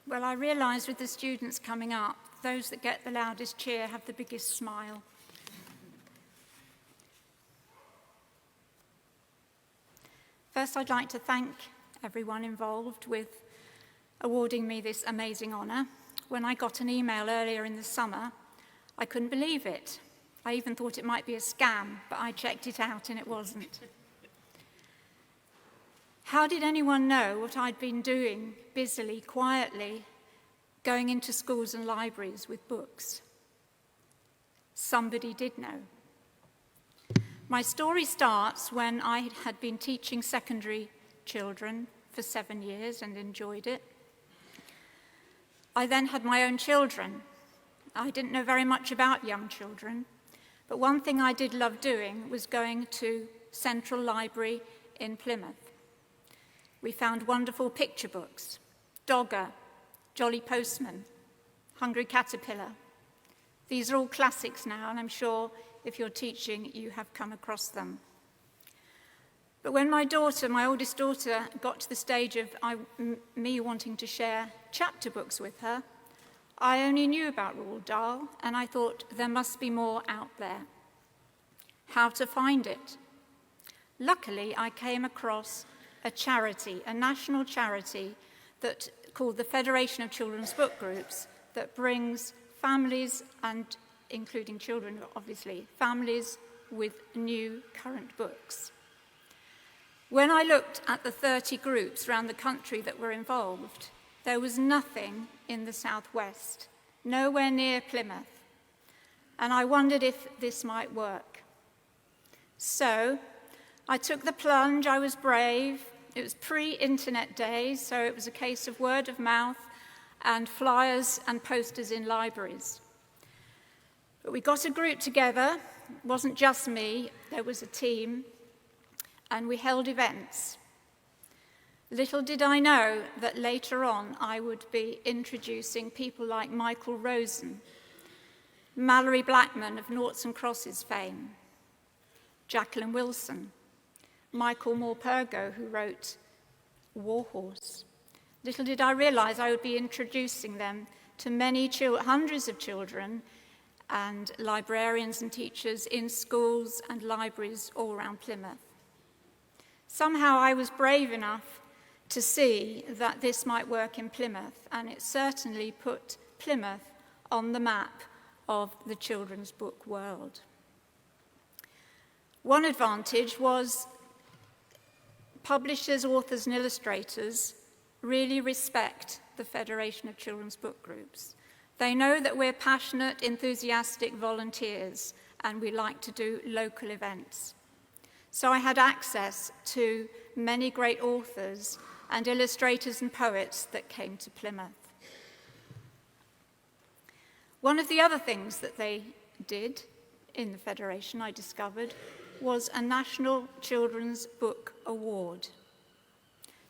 Well, I realise with the students coming up, those that get the loudest cheer have the biggest smile. First, I'd like to thank everyone involved with awarding me this amazing honour. When I got an email earlier in the summer, I couldn't believe it. I even thought it might be a scam, but I checked it out and it wasn't. How did anyone know what I'd been doing busily, quietly, going into schools and libraries with books? Somebody did know. My story starts when I had been teaching secondary children for 7 years and enjoyed it. I then had my own children. I didn't know very much about young children, but one thing I did love doing was going to Central Library in Plymouth. We found wonderful picture books, Dogger, Jolly Postman, Hungry Caterpillar. These are all classics now, and I'm sure if you're teaching, you have come across them. But when my oldest daughter, got to the stage of me wanting to share chapter books with her, I only knew about Roald Dahl, and I thought there must be more out there. How to find it? Luckily, I came across a charity, a national charity that called the Federation of Children's Book Groups, that brings families, and including children obviously, families with new current books. When I looked at the 30 groups around the country that were involved, there was nothing in the southwest, nowhere near Plymouth, and I wondered if this might work. So I took the plunge. I was brave. It was pre-internet days, so it was a case of word of mouth and flyers and posters in libraries. But we got a group together. It wasn't just me, there was a team, and we held events. Little did I know that later on I would be introducing people like Michael Rosen, Mallory Blackman of Noughts and Crosses fame, Jacqueline Wilson, Michael Morpurgo, who wrote Warhorse. Little did I realise I would be introducing them to hundreds of children and librarians and teachers in schools and libraries all around Plymouth. Somehow I was brave enough to see that this might work in Plymouth, and it certainly put Plymouth on the map of the children's book world. One advantage was publishers, authors, and illustrators really respect the Federation of Children's Book Groups. They know that we're passionate, enthusiastic volunteers, and we like to do local events. So I had access to many great authors and illustrators and poets that came to Plymouth. One of the other things that they did in the Federation, I discovered, was a National Children's Book Award.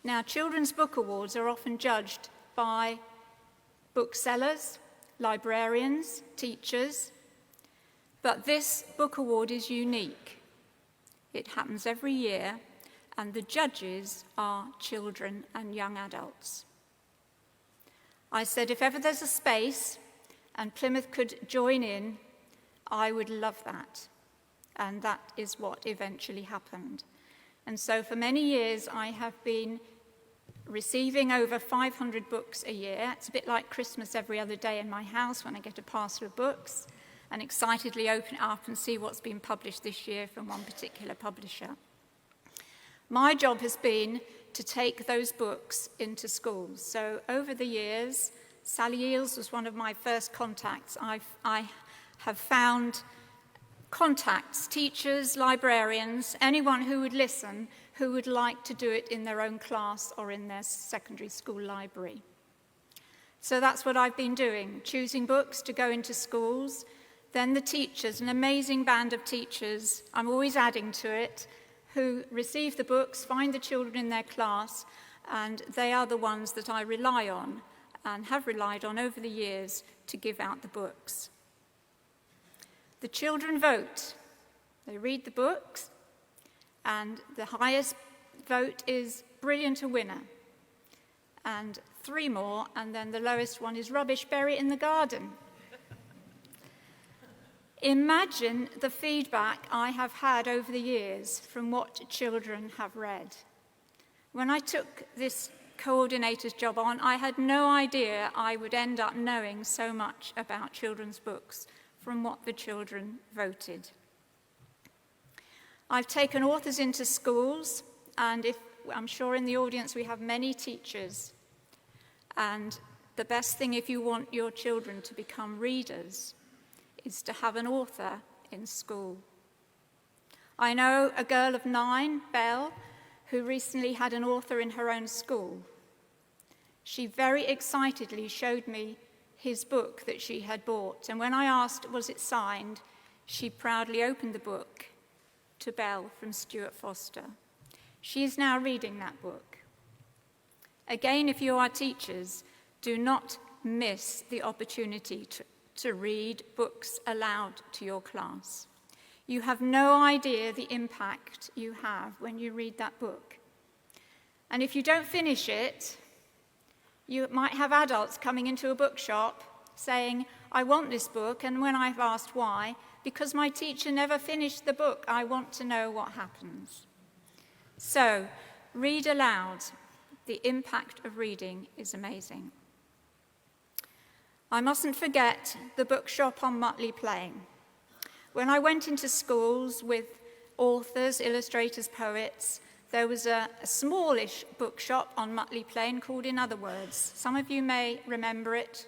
Now, Children's Book Awards are often judged by booksellers, librarians, teachers, but this book award is unique. It happens every year, and the judges are children and young adults. I said if ever there's a space and Plymouth could join in, I would love that. And that is what eventually happened. And so for many years, I have been receiving over 500 books a year. It's a bit like Christmas every other day in my house when I get a parcel of books and excitedly open it up and see what's been published this year from one particular publisher. My job has been to take those books into schools. So over the years, Sally Eales was one of my first contacts. I have found contacts, teachers, librarians, anyone who would listen, who would like to do it in their own class or in their secondary school library. So that's what I've been doing, choosing books to go into schools. Then the teachers, an amazing band of teachers, I'm always adding to it, who receive the books, find the children in their class, and they are the ones that I rely on and have relied on over the years to give out the books. The children vote. They read the books, and the highest vote is brilliant a winner. And 3 more, and then the lowest one is rubbish, bury it in the garden. Imagine the feedback I have had over the years from what children have read. When I took this coordinator's job on, I had no idea I would end up knowing so much about children's books from what the children voted. I've taken authors into schools, and I'm sure in the audience we have many teachers. And the best thing if you want your children to become readers is to have an author in school. I know a girl of 9, Belle, who recently had an author in her own school. She very excitedly showed me his book that she had bought, and when I asked, was it signed, she proudly opened the book to Belle from Stuart Foster. She is now reading that book. Again, if you are teachers, do not miss the opportunity to read books aloud to your class. You have no idea the impact you have when you read that book. And if you don't finish it, you might have adults coming into a bookshop saying, I want this book, and when I've asked why, because my teacher never finished the book, I want to know what happens. So, read aloud. The impact of reading is amazing. I mustn't forget the bookshop on Mutley Plain. When I went into schools with authors, illustrators, poets, there was a smallish bookshop on Mutley Plain called In Other Words. Some of you may remember it.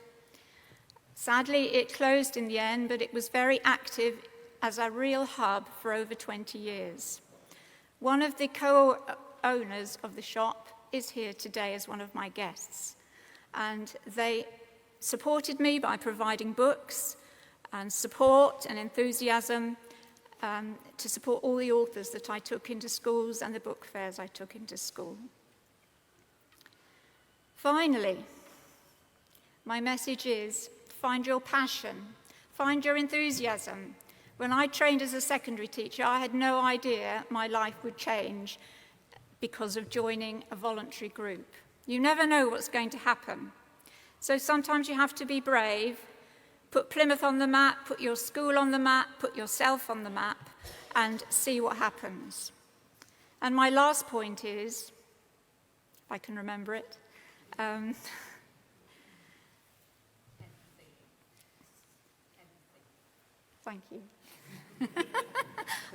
Sadly, it closed in the end, but it was very active as a real hub for over 20 years. One of the co-owners of the shop is here today as one of my guests, and they supported me by providing books and support and enthusiasm to support all the authors that I took into schools and the book fairs I took into school. Finally, my message is find your passion, find your enthusiasm. When I trained as a secondary teacher, I had no idea my life would change because of joining a voluntary group. You never know what's going to happen. So sometimes you have to be brave, put Plymouth on the map, put your school on the map, put yourself on the map, and see what happens. And my last point is, if I can remember it, thank you.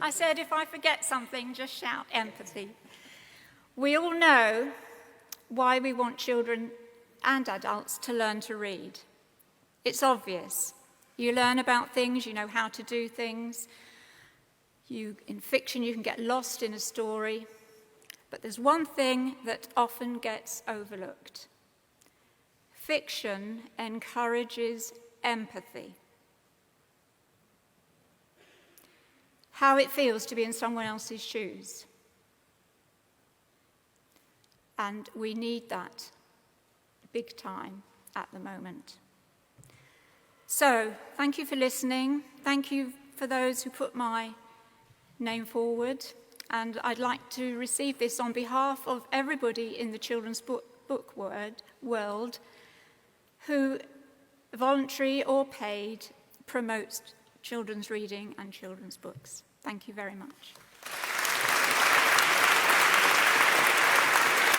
I said if I forget something, just shout empathy. We all know why we want children and adults to learn to read. It's obvious. You learn about things, you know how to do things. In fiction, you can get lost in a story. But there's one thing that often gets overlooked. Fiction encourages empathy. How it feels to be in someone else's shoes. And we need that big time at the moment. So, thank you for listening. Thank you for those who put my name forward. And I'd like to receive this on behalf of everybody in the children's book world who, voluntary or paid, promotes children's reading and children's books. Thank you very much.